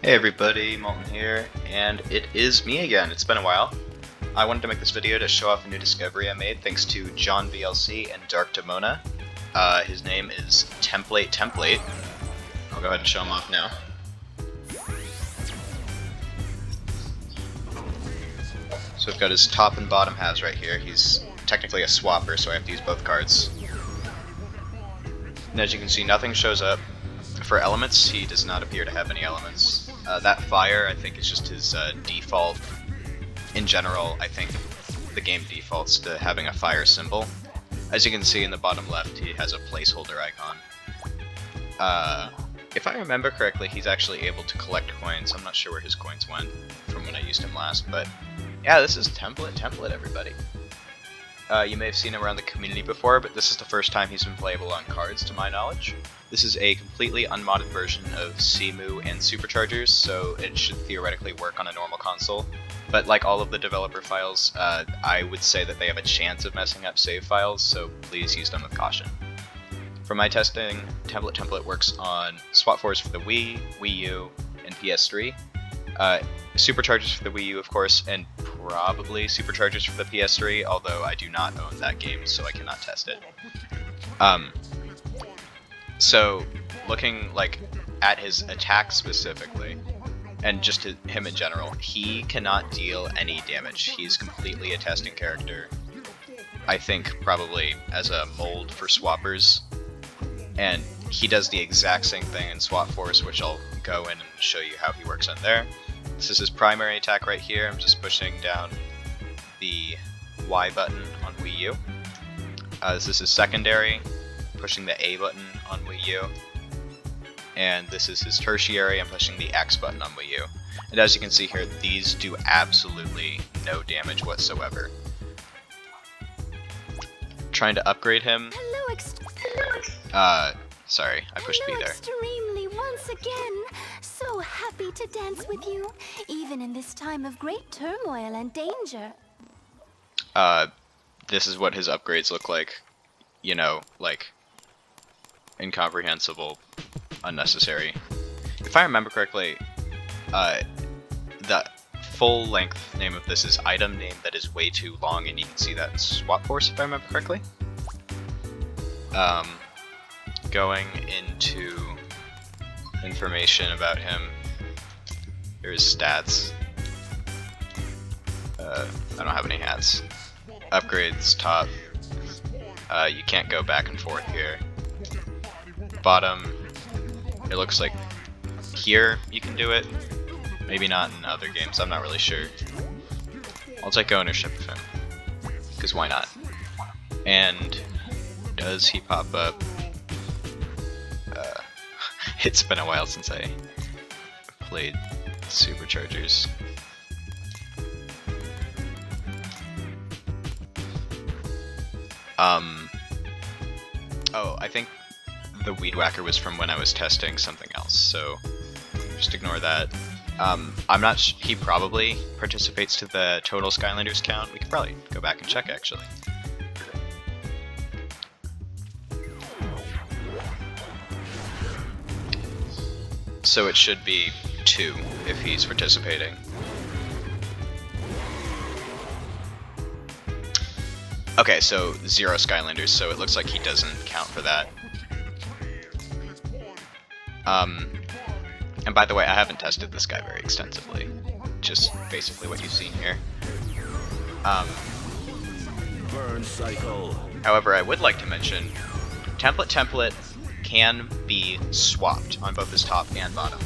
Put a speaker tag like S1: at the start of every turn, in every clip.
S1: Hey everybody, Molten here, and it is me again. It's been a while. I wanted to make this video to show off a new discovery I made thanks to John VLC and Dark Demona. His name is Template. I'll go ahead and show him off now. So we've got his top and bottom halves right here. He's technically a swapper, so I have to use both cards. And as you can see, nothing shows up. For elements, he does not appear to have any elements. That fire, I think, is just his default. In general, I think the game defaults to having a fire symbol. As you can see in the bottom left, he has a placeholder icon. If I remember correctly, he's actually able to collect coins. I'm not sure where his coins went from when I used him last, but yeah, this is Template, everybody. You may have seen him around the community before, but this is the first time he's been playable on cards, to my knowledge. This is a completely unmodded version of Cemu and Superchargers, so it should theoretically work on a normal console. But like all of the developer files, I would say that they have a chance of messing up save files, so please use them with caution. For my testing, Template works on Swap 4s for the Wii, Wii U, and PS3. Superchargers for the Wii U, of course, and probably Superchargers for the PS3, although I do not own that game, so I cannot test it. So, looking at his attack specifically, and just him in general, he cannot deal any damage. He's completely a testing character. I think probably as a mold for swappers, and he does the exact same thing in Swap Force, which I'll go in and show you how he works on there. This is his primary attack right here. I'm just pushing down the Y button on Wii U. This is his secondary, pushing the A button on Wii U. And this is his tertiary, I'm pushing the X button on Wii U. And as you can see here, these do absolutely no damage whatsoever. Trying to upgrade him. Sorry, I pushed B there.
S2: Extremely once again. So happy to dance with you, even in this time of great turmoil and danger.
S1: This is what his upgrades look like. You know, like, incomprehensible, unnecessary. If I remember correctly, the full length name of this is item name that is way too long, and you can see that in Swap Force if I remember correctly. Going into information about him, here's stats. I don't have any hats. Upgrades, top. You can't go back and forth here. Bottom, it looks like here you can do it. Maybe not in other games, I'm not really sure. I'll take ownership of him, because why not? And does he pop up? It's been a while since I played Superchargers. Oh, I think the Weed Whacker was from when I was testing something else, so just ignore that. I'm not he probably participates to the total Skylanders count. We could probably go back and check, actually. So it should be 2 if he's participating. Okay, so 0 Skylanders, so it looks like he doesn't count for that. And by the way, I haven't tested this guy very extensively. Just basically what you've seen here.
S3: Burn cycle.
S1: However, I would like to mention, Template can be swapped on both his top and bottom.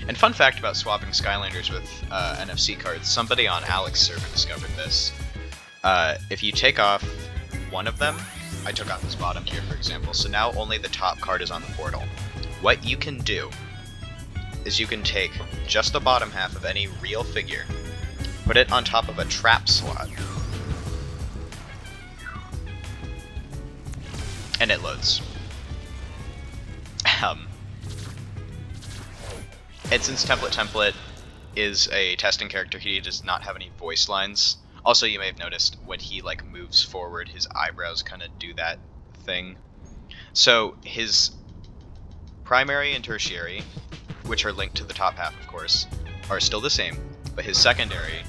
S1: And fun fact about swapping Skylanders with NFC cards, somebody on Alex's server discovered this. If you take off one of them, I took off his bottom here for example, so now only the top card is on the portal. What you can do is you can take just the bottom half of any real figure, put it on top of a trap slot, and it loads. And since Template is a testing character, he does not have any voice lines. Also, you may have noticed when he moves forward, his eyebrows kind of do that thing. So his primary and tertiary which are linked to the top half, of course, are still the same, but his secondary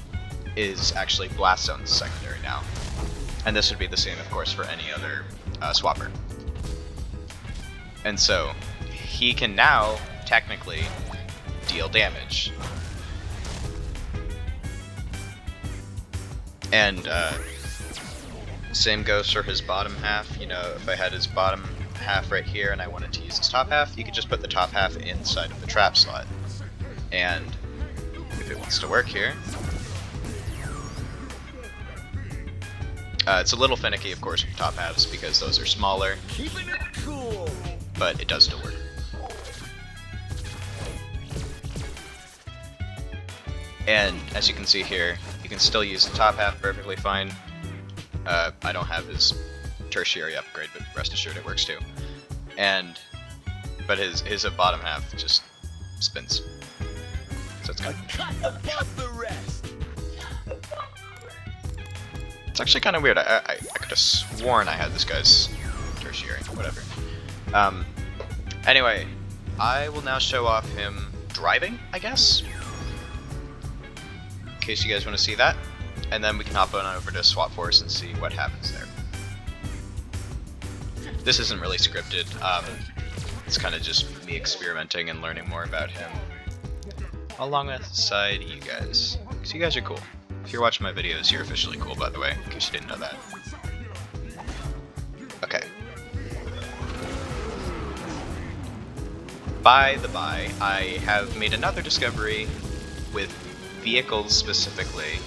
S1: is actually Blast Zone's secondary now. And this would be the same, of course, for any other swapper. And so, he can now, technically, deal damage. And same goes for his bottom half. You know, if I had his bottom half right here and I wanted to use his top half, you could just put the top half inside of the trap slot. And if it wants to work here, it's a little finicky, of course, with top halves because those are smaller,
S3: Keeping it cool.
S1: but it does still work. And as you can see here, you can still use the top half perfectly fine. I don't have his tertiary upgrade, but rest assured it works too. But his bottom half just spins. So it's kind of,
S3: Cut above the rest.
S1: it's actually kind of weird. I could have sworn I had this guy's tertiary. Whatever. Anyway, I will now show off him driving, I guess, in case you guys want to see that, and then we can hop on over to Swap Force and see what happens there. This isn't really scripted. It's kind of just me experimenting and learning more about him, alongside you guys, because you guys are cool. If you're watching my videos, you're officially cool, by the way, in case you didn't know that. Okay. By the by, I have made another discovery with vehicles specifically,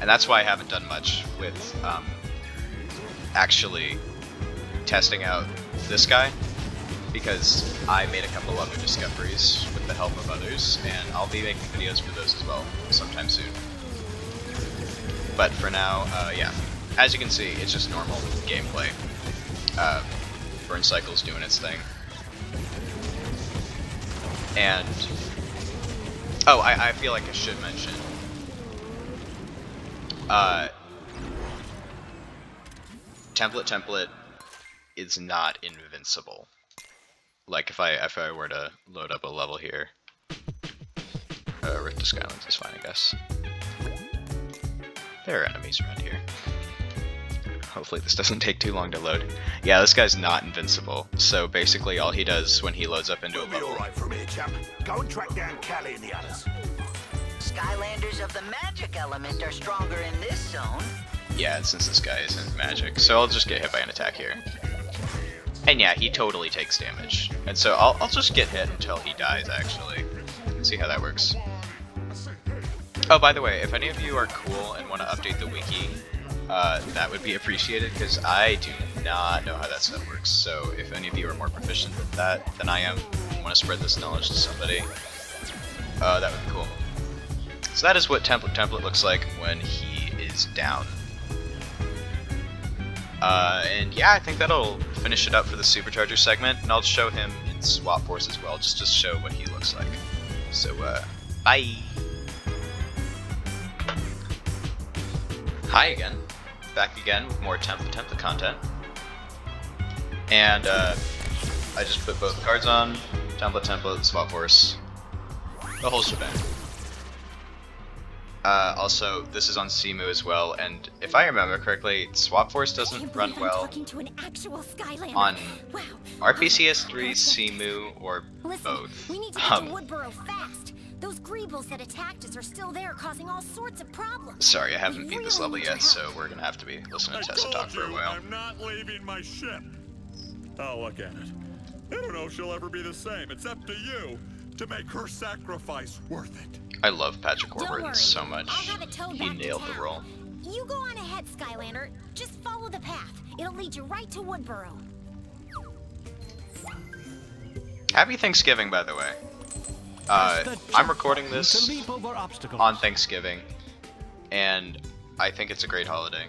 S1: and that's why I haven't done much with actually testing out this guy, because I made a couple other discoveries with the help of others, and I'll be making videos for those as well sometime soon. But for now, yeah, as you can see, it's just normal gameplay. Burn Cycle's doing its thing. And oh, I feel like I should mention, template is not invincible. Like if I were to load up a level here, Rift to Skylands is fine, I guess. There are enemies around here. Hopefully this doesn't take too long to load. Yeah, this guy's not invincible. So basically all he does when he loads up into a
S3: We'll be
S1: level...
S3: alright from here, champ. Go and track down Callie and the others.
S4: Skylanders of the magic element are stronger in this zone.
S1: Yeah, since this guy isn't magic. So I'll just get hit by an attack here. And yeah, he totally takes damage. And so I'll just get hit until he dies, actually. See how that works. Oh, by the way, if any of you are cool and want to update the wiki, that would be appreciated, because I do not know how that stuff works. So if any of you are more proficient with that than I am, and want to spread this knowledge to somebody, that would be cool. So that is what template looks like when he is down. And yeah, I think that'll finish it up for the Supercharger segment, and I'll show him in Swap Force as well, just to show what he looks like. So, bye! Hi again. Back again with more template content. And, I just put both cards on, template, Swap Force, the whole shebang. Also, this is on Simu as well, and if I remember correctly, Swap Force doesn't run well on RPCS3, Simu, or both.
S2: We need to get to Woodboro fast. Those Greebles that attacked us are still there, causing all sorts of problems.
S1: Sorry, I haven't beat this level yet, so we're gonna have to be listening to Tessa talk for a while.
S5: I'm not leaving my ship. Oh, look at it. I don't know if she'll ever be the same. It's up to you to make her sacrifice worth it.
S1: I love Patrick
S2: Don't
S1: Warburton
S2: worry,
S1: so
S2: I'll
S1: much.
S2: have it towed
S1: He
S2: back to
S1: nailed the
S2: town.
S1: role.
S2: You go on ahead, Skylander. Just follow the path. It'll lead you right to Woodboro.
S1: Happy Thanksgiving, by the way. I'm recording this on Thanksgiving, and I think it's a great holiday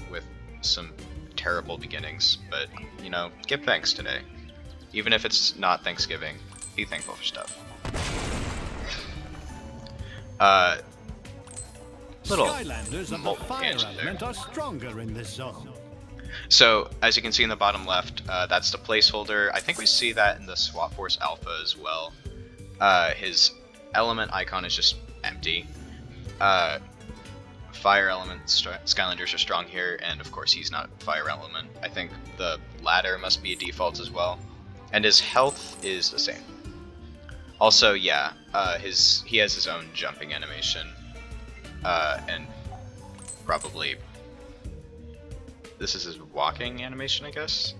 S1: with some terrible beginnings, but, you know, give thanks today. Even if it's not Thanksgiving, be thankful for stuff. Little
S6: Skylanders of the fire
S1: tangent there.
S6: element are stronger in this zone.
S1: So, as you can see in the bottom left, that's the placeholder. I think we see that in the Swap Force Alpha as well. His element icon is just empty. Fire element Skylanders are strong here, and of course he's not fire element. I think the ladder must be a default as well, and his health is the same. Also, yeah, he has his own jumping animation, and probably this is his walking animation, I guess.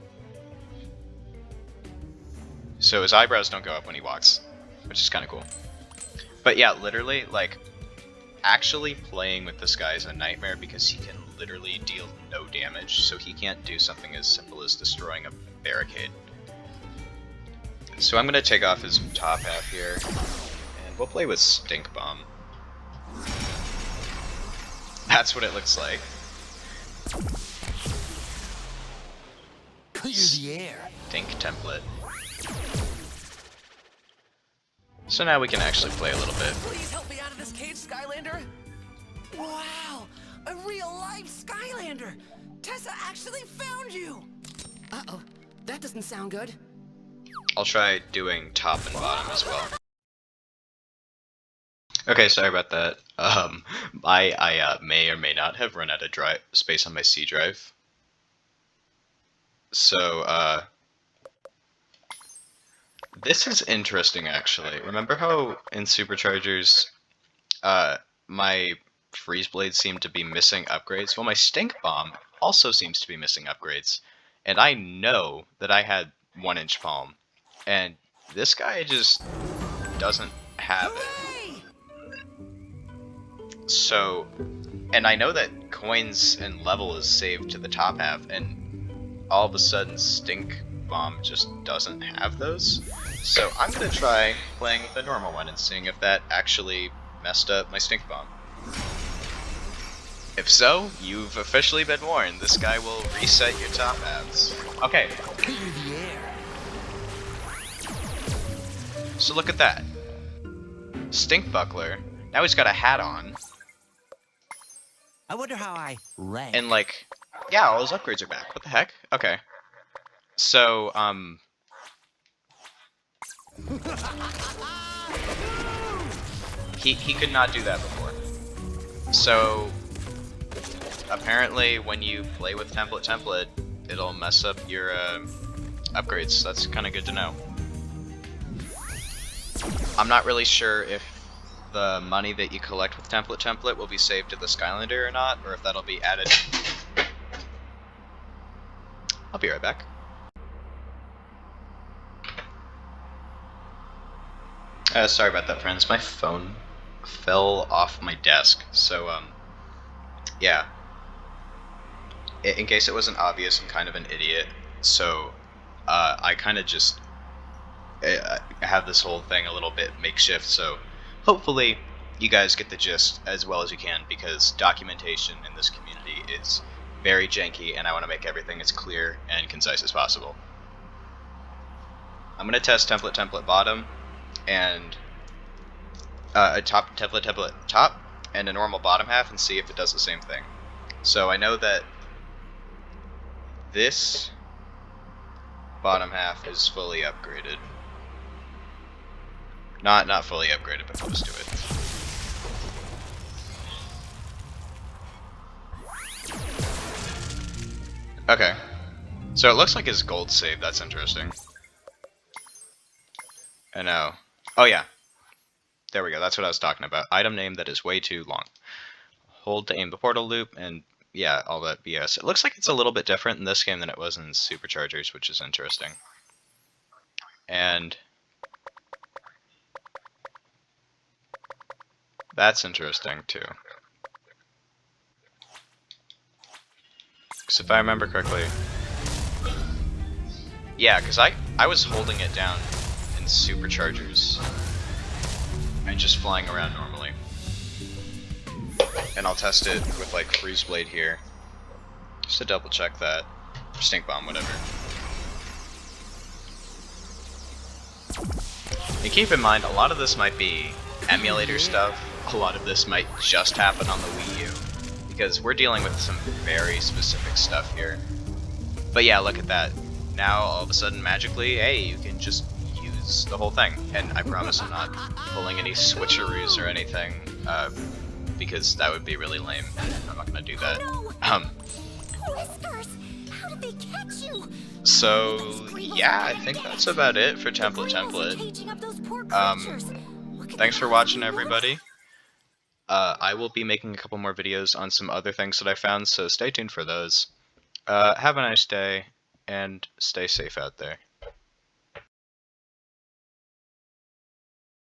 S1: So his eyebrows don't go up when he walks, which is kind of cool. But yeah, literally, like, actually playing with this guy is a nightmare because he can literally deal no damage, so he can't do something as simple as destroying a barricade. So I'm gonna take off his top half here, and we'll play with Stink Bomb. That's what it looks like.
S3: Clear the air.
S1: Stink template. So now we can actually play a little bit.
S7: Please help me out of this cage, Skylander. Wow, a real-life Skylander. Tessa actually found you. Uh-oh, that doesn't sound good.
S1: I'll try doing top and bottom as well. Okay, sorry about that. I may or may not have run out of space on my C drive. So, this is interesting, actually. Remember how in Superchargers, my Freeze Blade seemed to be missing upgrades? Well, my Stink Bomb also seems to be missing upgrades. And I know that I had 1-inch palm. And this guy just doesn't have it. So, and I know that coins and level is saved to the top half, and all of a sudden Stink Bomb just doesn't have those. So I'm gonna try playing with the normal one and seeing if that actually messed up my Stink Bomb. If so, you've officially been warned. This guy will reset your top halves. Okay.
S3: Clear the air.
S1: So look at that. Stink Buckler. Now he's got a hat on.
S3: I wonder how I rank.
S1: And like, yeah, all his upgrades are back. What the heck? Okay. So, he could not do that before. So, apparently when you play with template, it'll mess up your upgrades. That's kind of good to know. I'm not really sure if the money that you collect with template will be saved to the Skylander or not, or if that'll be added. I'll be right back. Sorry about that, friends. My phone fell off my desk, so yeah. In case it wasn't obvious, I'm kind of an idiot, so I kind of just have this whole thing a little bit makeshift, so hopefully you guys get the gist as well as you can, because documentation in this community is very janky and I want to make everything as clear and concise as possible. I'm going to test template bottom and a top template top and a normal bottom half and see if it does the same thing. So I know that this bottom half is fully upgraded. Not fully upgraded, but close to it. Okay. So it looks like his gold saved. That's interesting. I know. Oh yeah. There we go. That's what I was talking about. Item name that is way too long. Hold to aim the portal loop, and yeah, all that BS. It looks like it's a little bit different in this game than it was in Superchargers, which is interesting. And that's interesting too. Because if I remember correctly, yeah, because I was holding it down in Superchargers and just flying around normally. And I'll test it with like Freeze Blade here, just to double check that. Or Stink Bomb, whatever. And keep in mind, a lot of this might be emulator stuff. A lot of this might just happen on the Wii U, because we're dealing with some very specific stuff here. But yeah, look at that. Now all of a sudden magically, hey, you can just use It's the whole thing, and I promise I'm not pulling any switcheroos or anything, because that would be really lame. I'm not gonna do that.
S2: Whiskers! How did they catch you?
S1: So yeah, I think that's about it for template. Thanks for watching, everybody. I will be making a couple more videos on some other things that I found, so stay tuned for those. Have a nice day, and stay safe out there.